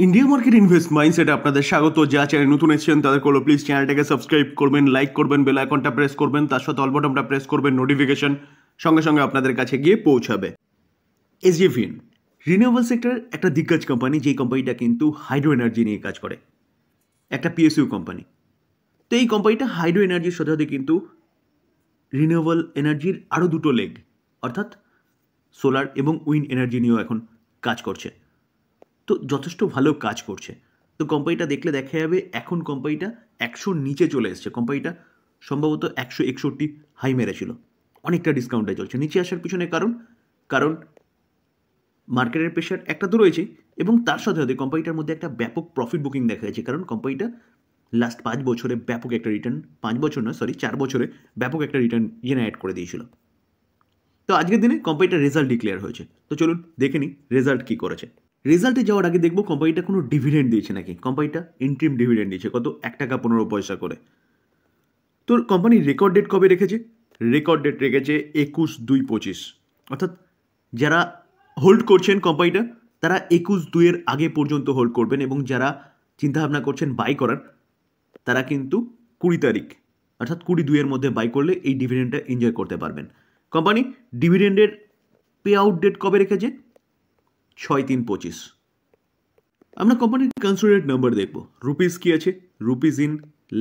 India market invest মাইন্ডসেটে আপনাদের স্বাগত। যা চ্যানেল নতুন এসেছেন তাদের করলো প্লিজ চ্যানেলটাকে সাবস্ক্রাইব করবেন, লাইক করবেন, বেল আইকনটা প্রেস করবেন, তার সাথে অল বাটনটা প্রেস করবেন, নোটিফিকেশন সঙ্গে সঙ্গে আপনাদের কাছে গিয়ে পৌঁছাবে। এসজেভিএন রিনিউয়েবল সেক্টরের একটা দিগ্গজ কোম্পানি, যেই কোম্পানিটা কিন্তু হাইড্রো এনার্জি নিয়ে কাজ করে, একটা পিএসইউ কোম্পানি। তো এই কোম্পানিটা হাইড্রো এনার্জির সাথে সাথে কিন্তু রিনিউয়েবল এনার্জির আরও দুটো লেগ অর্থাৎ সোলার এবং উইন্ড এনার্জি নিয়েও এখন কাজ করছে। তো যথেষ্ট ভালো কাজ করছে। তো কোম্পানিটা দেখলে দেখা যাবে এখন কোম্পানিটা 100 নিচে চলে এসছে। কোম্পানিটা সম্ভবত 161 হাই মেরেছিল, অনেকটা ডিসকাউন্টে চলছে। নিচে আসার পিছনে কারণ মার্কেটের প্রেশার একটা তো রয়েছে, এবং তার সাথে সাথে কোম্পানিটার মধ্যে একটা ব্যাপক প্রফিট বুকিং দেখা যাচ্ছে। কারণ কোম্পানিটা লাস্ট 5 বছরে ব্যাপক একটা রিটার্ন, 5 বছর নয় 4 বছরে ব্যাপক একটা রিটার্ন জেনারেট করে দিয়েছিল। তো আজকের দিনে কোম্পানিটার রেজাল্ট ডিক্লেয়ার হয়েছে। তো চলুন দেখে নিই রেজাল্ট কী করেছে। রেজাল্টে যাওয়ার আগে দেখবো কোম্পানিটা কোনো ডিভিডেন্ড দিয়েছে নাকি। কোম্পানিটা ইন্ট্রিম ডিভিডেন্ড দিয়েছে, কত 1 টাকা 15 পয়সা করে। তো কোম্পানির রেকর্ড ডেট কবে রেখেছে? রেকর্ড ডেট রেখেছে 21/2/25। অর্থাৎ যারা হোল্ড করছেন কোম্পানিটা তারা 21/2 আগে পর্যন্ত হোল্ড করবেন, এবং যারা চিন্তাভাবনা করছেন বাই করার তারা কিন্তু 20 তারিখ অর্থাৎ 20/2 মধ্যে বাই করলে এই ডিভিডেন্ডটা এনজয় করতে পারবেন। কোম্পানি ডিভিডেন্ডের পে আউট ডেট কবে রেখেছে? 6/3/25। আমরা কোম্পানির কনসোলিডেটেড নাম্বার দেখব। রুপিস কি আছে? রুপিস ইন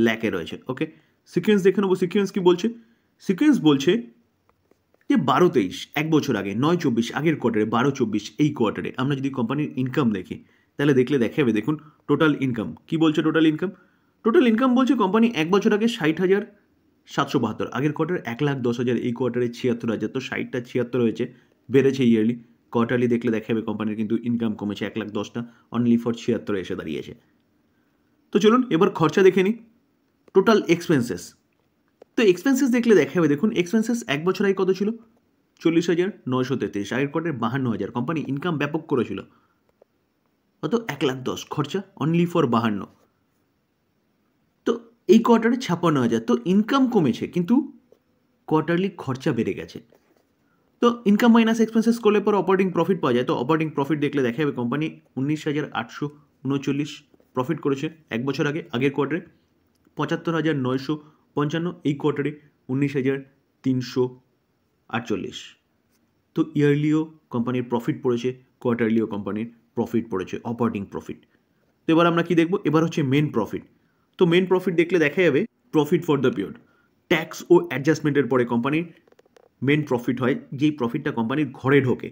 ল্যাকে রয়েছে। ওকে, সিকোয়েন্স দেখে নেবো। সিকোয়েন্স কি বলছে? সিকোয়েন্স বলছে যে 12-23 এক বছর আগে, 9-24 আগের কোয়ার্টারে, 12-24 এই কোয়ার্টারে আমরা যদি কোম্পানির ইনকাম দেখি তাহলে দেখলে দেখা যাবে। দেখুন টোটাল ইনকাম কি বলছে। টোটাল ইনকাম বলছে কোম্পানি এক বছর আগে 60,772, আগের কোয়ার্টারে 1,10,000, এই কোয়ার্টারে 76,000। তো 60টা 76 হয়েছে, বেড়েছে ইয়ারলি। কোয়ার্টারলি দেখলে দেখা যাবে কোম্পানির কিন্তু ইনকাম কমেছে 1,10,000টা, অনলি ফর 76 এসে দাঁড়িয়েছে। তো চলুন এবার খরচা দেখে নিই। Total expenses. তো এক্সপেন্সেস দেখলে দেখা যাবে, দেখুন এক্সপেন্সেস এক বছর আগে কত ছিল? 40,933, আগের কোয়ার্টারে 52,000। কোম্পানি ইনকাম ব্যাপক করেছিল কত? 1,10,000, খরচা অনলি ফর 52। তো এই কোয়ার্টারে 56,000। তো ইনকাম কমেছে কিন্তু কোয়ার্টারলি খরচা বেড়ে গেছে। তো ইনকাম মাইনাস এক্সপেন্সেস করলে পর অপারেটিং প্রফিট পাওয়া যায়। তো অপারেটিং প্রফিট দেখলে দেখা যাবে কোম্পানি 19,839 প্রফিট করেছে এক বছর আগে, আগের কোয়ার্টারে 75,955, এই কোয়ার্টারে 19,348। তো ইয়ারলিও কোম্পানির প্রফিট পড়েছে, কোয়ার্টারলিও কোম্পানির প্রফিট পড়েছে, অপারেটিং প্রফিট। তো এবার আমরা কি দেখব? এবার হচ্ছে মেন প্রফিট। তো মেন প্রফিট দেখলে দেখা যাবে profit for the period, tax ও অ্যাডজাস্টমেন্টের পরে কোম্পানির মেন প্রফিট হয়, যেই প্রফিটটা কোম্পানির ঘরে ঢোকে।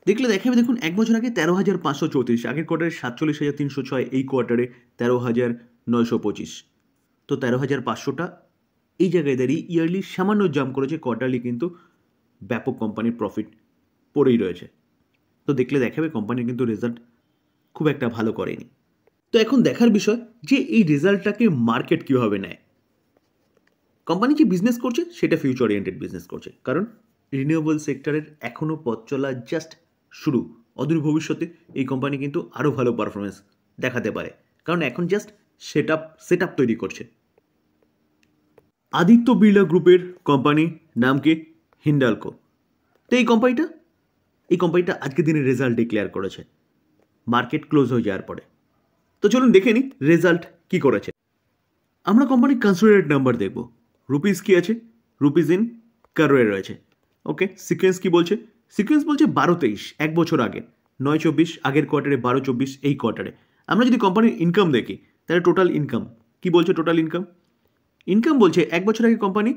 দেখলে দেখা যাবে, দেখুন এক বছর আগে 13,534, আগের কোয়ার্টারে 47,306, এই কোয়ার্টারে 13,925। তো 13,500টা এই জায়গায় দাঁড়িয়ে ইয়ারলি সামান্য জাম্প করেছে, কোয়ার্টারলি কিন্তু ব্যাপক কোম্পানির প্রফিট পড়েই রয়েছে। তো দেখলে দেখাবে কোম্পানির কিন্তু রেজাল্ট খুব একটা ভালো করেনি। তো এখন দেখার বিষয় যে এই রেজাল্টটাকে মার্কেট কীভাবে নেয়। কোম্পানি যে বিজনেস করছে সেটা ফিউচার ওরিয়েন্টেড বিজনেস করছে, কারণ রিনিউয়েবল সেক্টরের এখনও পথ চলা জাস্ট শুরু। অদূর ভবিষ্যতে এই কোম্পানি কিন্তু আরও ভালো পারফরমেন্স দেখাতে পারে, কারণ এখন জাস্ট সেট আপ তৈরি করছে। আদিত্য বিড়লা গ্রুপের কোম্পানি, নাম কি? হিন্ডালকো। তো এই কোম্পানিটা আজকের দিনে রেজাল্ট ডিক্লেয়ার করেছে মার্কেট ক্লোজ হয়ে যাওয়ার পরে। তো চলুন দেখে নিই রেজাল্ট কি করেছে। আমরা কোম্পানির কনসোলিডেটেড নাম্বার দেখব। রুপিস কি আছে? রুপিস ইন কারোয়ে রয়েছে। ওকে, সিকোয়েন্স কি বলছে? সিকোয়েন্স বলছে 12-23 এক বছর আগে, 9-24 আগের কোয়ার্টারে, 12-24 এই কোয়ার্টারে। আমরা যদি কোম্পানির ইনকাম দেখি তাহলে টোটাল ইনকাম কি বলছে? টোটাল ইনকাম বলছে এক বছর আগে কোম্পানি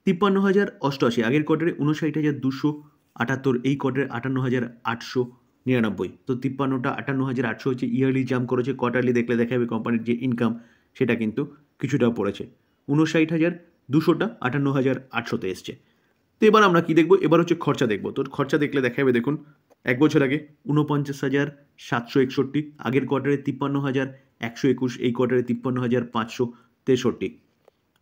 53,088, আগের কোয়ার্টারে 59,278, এই কোয়ার্টারে 58,899। তো 53টা 58,800 হচ্ছে, ইয়ারলি জাম্প করেছে। কোয়ার্টারলি দেখলে দেখা যাবে কোম্পানির যে ইনকাম সেটা কিন্তু কিছুটা পড়েছে, 59,200টা 58,800তে এসছে। তো এবার আমরা কি দেখব? এবার হচ্ছে খরচা দেখব। তো খরচা দেখলে দেখা যাবে, দেখুন এক বছর আগে 49,761, আগের কোয়ার্টারে 53,121, এই কোয়ার্টারে 53,563।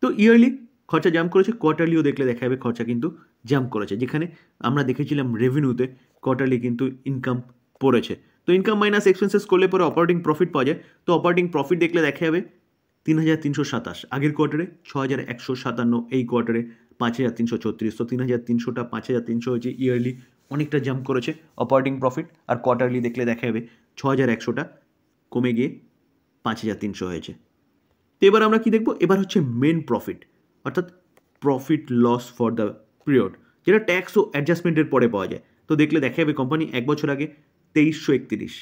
তো ইয়ারলি খরচা জাম্প করেছে, কোয়ার্টারলিও দেখলে দেখা যাবে খরচা কিন্তু জাম্প করেছে। যেখানে আমরা দেখেছিলাম রেভিনিউতে, কোয়ার্টারলি কিন্তু ইনকাম পড়েছে। তো ইনকাম মাইনাস এক্সপেন্সেস করলে পরে অপারেটিং প্রফিট পাওয়া যায়। তো অপারেটিং প্রফিট দেখলে দেখা যাবে 3,327, আগের কোয়ার্টারে 6,157, এই কোয়ার্টারে 5,336। তো 3,300টা 5,300 হয়েছে, ইয়ারলি অনেকটা জাম্প করেছে অপারেটিং প্রফিট। আর কোয়ার্টারলি দেখলে দেখা যাবে 6,100টা কমে গিয়ে 5,300 হয়েছে। তো এবার আমরা কি দেখব, এবার হচ্ছে মেন প্রফিট, অর্থাৎ profit loss for the period, যেটা ট্যাক্স ও অ্যাডজাস্টমেন্টের পরে পাওয়া যায়। তো দেখলে দেখা যাবে কোম্পানি এক বছর আগে 2331,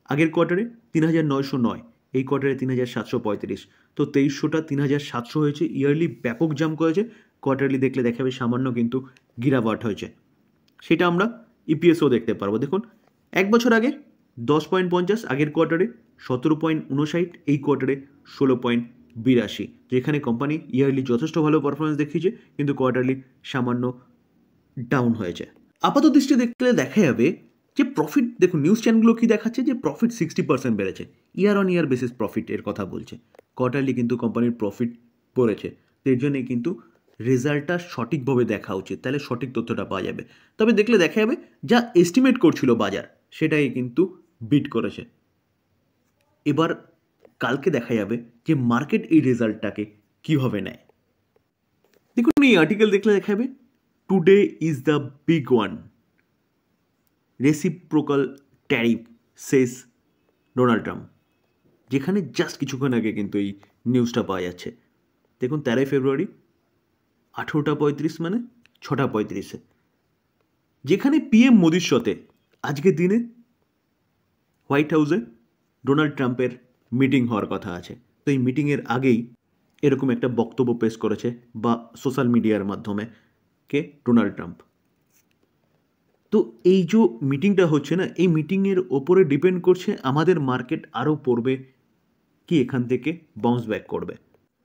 আগের কোয়ার্টারে 3,909, এই কোয়ার্টারে 3,735। তো 2300টা 3,700 হয়েছে, ইয়ারলি ব্যাপক জাম্প করেছে। কোয়ার্টারলি দেখলে দেখা যাবে সামান্য কিন্তু গিরাওয়াট হয়েছে, সেটা আমরা ইপিএসও দেখতে পারবো। দেখুন এক বছর আগে 10.50, আগের কোয়ার্টারে 17.59, এই কোয়ার্টারে 16.82, যেখানে কোম্পানি ইয়ারলি যথেষ্ট ভালো পারফরমেন্স দেখিয়েছে, কিন্তু কোয়ার্টারলি সামান্য ডাউন হয়েছে। আপাত দৃষ্টি দেখলে দেখা যাবে যে প্রফিট, দেখুন নিউজ চ্যানেলগুলো কি দেখাচ্ছে যে প্রফিট 60% বেড়েছে, year on year basis profit এর কথা বলছে। কোয়ার্টারলি কিন্তু কোম্পানির প্রফিট পড়েছে, তো এর জন্যই কিন্তু রেজাল্টটা সঠিকভাবে দেখা উচিত, তাহলে সঠিক তথ্যটা পাওয়া যাবে। তবে দেখলে দেখা যাবে যা এস্টিমেট করছিল বাজার, সেটাই কিন্তু বিট করেছে। এবার কালকে দেখা যাবে যে মার্কেট এই রেজাল্টটাকে কীভাবে নেয়। দেখুন এই আর্টিকেল দেখলে দেখা যাবে today is the big one, reciprocal tariff says Donald Trump, যেখানে জাস্ট কিছুক্ষণ আগে কিন্তু এই নিউজটা পাওয়া যাচ্ছে। দেখুন 13 ফেব্রুয়ারি 18:35 মানে 6:35, যেখানে পিএম মোদির সাথে আজকের দিনে হোয়াইট হাউসে ডোনাল্ড ট্রাম্পের মিটিং হওয়ার কথা আছে। তো এই মিটিংয়ের আগেই এরকম একটা বক্তব্য পেশ করেছে বা সোশ্যাল মিডিয়ার মাধ্যমে কে ডোনাল্ড ট্রাম্প। তো এই যে মিটিংটা হচ্ছে না, এই মিটিংয়ের ওপরে ডিপেন্ড করছে আমাদের মার্কেট আরও পড়বে কি এখান থেকে বাউন্স ব্যাক করবে।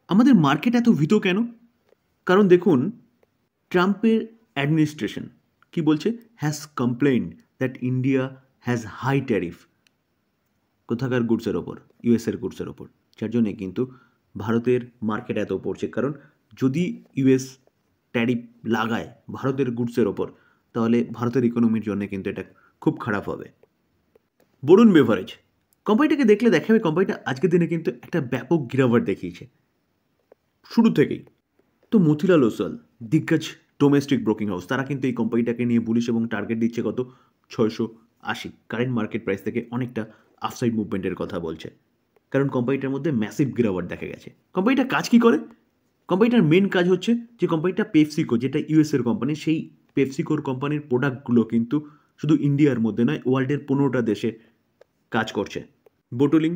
আমাদের মার্কেট এত ভীত কেন? কারণ দেখুন ট্রাম্পের অ্যাডমিনিস্ট্রেশন কি বলছে, has complain that India has high tariff, কোথাকার গুডসের ওপর, ইউএসের গুডসের ওপর, যার জন্যে কিন্তু ভারতের মার্কেট এত পড়ছে। কারণ যদি ইউএস ট্যারিফ লাগায় ভারতের গুডসের ওপর, তাহলে ভারতের ইকোনমির জন্য কিন্তু এটা খুব খারাপ হবে। বরুণ বেভারেজ কোম্পানিটাকে দেখলে দেখা যাবে কোম্পানিটা আজকের দিনে কিন্তু একটা ব্যাপক গিরাওয়াট দেখিয়েছে শুরু থেকেই। তো মতিলাল ওসওয়াল, দিগ্গজ ডোমেস্টিক ব্রোকিং হাউস, তারা কিন্তু এই কোম্পানিটাকে নিয়ে বুলিশ এবং টার্গেট দিচ্ছে কত 680, কারেন্ট মার্কেট প্রাইস থেকে অনেকটা আফসাইড মুভমেন্টের কথা বলছে, কারণ কোম্পানিটার মধ্যে ম্যাসিভ গিরাওয়াট দেখা গেছে। কোম্পানিটা কাজ কি করে? কোম্পানিটার মেন কাজ হচ্ছে যে কোম্পানিটা পেপসিকো, যেটা ইউএসের কোম্পানি, সেই পেপসিকোর কোম্পানির প্রোডাক্টগুলো কিন্তু শুধু ইন্ডিয়ার মধ্যে নয়, ওয়ার্ল্ডের 15টা দেশে কাজ করছে। বোটলিং,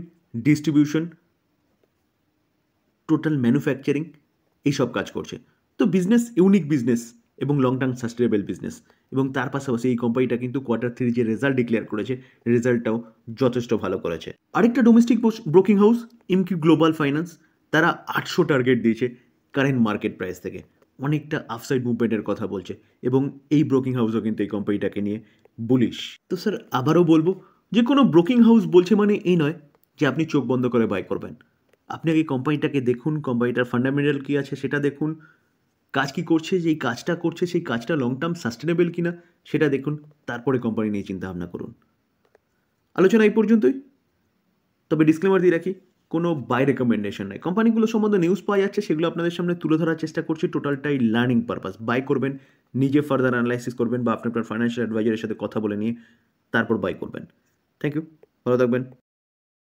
ডিস্ট্রিবিউশন, টোটাল ম্যানুফ্যাকচারিং, এইসব কাজ করছে। তো বিজনেস ইউনিক বিজনেস এবং লং টার্ম সাস্টেনেবল বিজনেস। এবং তার পাশাপাশি এই কোম্পানিটা কিন্তু Q3 যে রেজাল্ট ডিক্লেয়ার করেছে, রেজাল্টটাও যথেষ্ট ভালো করেছে। আরেকটা domestic broking house MQ global finance, তারা 800 টার্গেট দিয়েছে কারেন্ট মার্কেট প্রাইস থেকে, অনেকটা আফসাইড মুভমেন্টের কথা বলছে। এবং এই ব্রোকিং হাউসও কিন্তু এই কোম্পানিটাকে নিয়ে বুলিশ। তো স্যার আবারও বলবো যে কোনো ব্রোকিং হাউস বলছে মানে এই নয় যে আপনি চোখ বন্ধ করে বাই করবেন। আপনি আগে কোম্পানিটাকে দেখুন, কোম্পানিটার ফান্ডামেন্টাল কী আছে সেটা দেখুন, কাজ কী করছে, যেই কাজটা করছে সেই কাজটা লং টার্ম সাস্টেনেবল কিনা সেটা দেখুন, তারপরে কোম্পানি নিয়ে চিন্তা ভাবনা করুন। আলোচনা এই পর্যন্তই, তবে ডিসক্লেমার দিয়ে রাখি, কোনো বাই রেকমেন্ডেশন নেই। কোম্পানিগুলো সম্বন্ধে নিউজ পাওয়া যাচ্ছে, সেগুলো আপনাদের সামনে তুলে ধরার চেষ্টা করছি, টোটালটাই লার্নিং পারপাস। বাই করবেন, নিজে ফার্দার অ্যানালাইসিস করবেন বা আপনার ফাইন্যান্সিয়াল অ্যাডভাইজারের সাথে কথা বলে নিয়ে তারপর বাই করবেন। থ্যাংক ইউ, ভালো থাকবেন।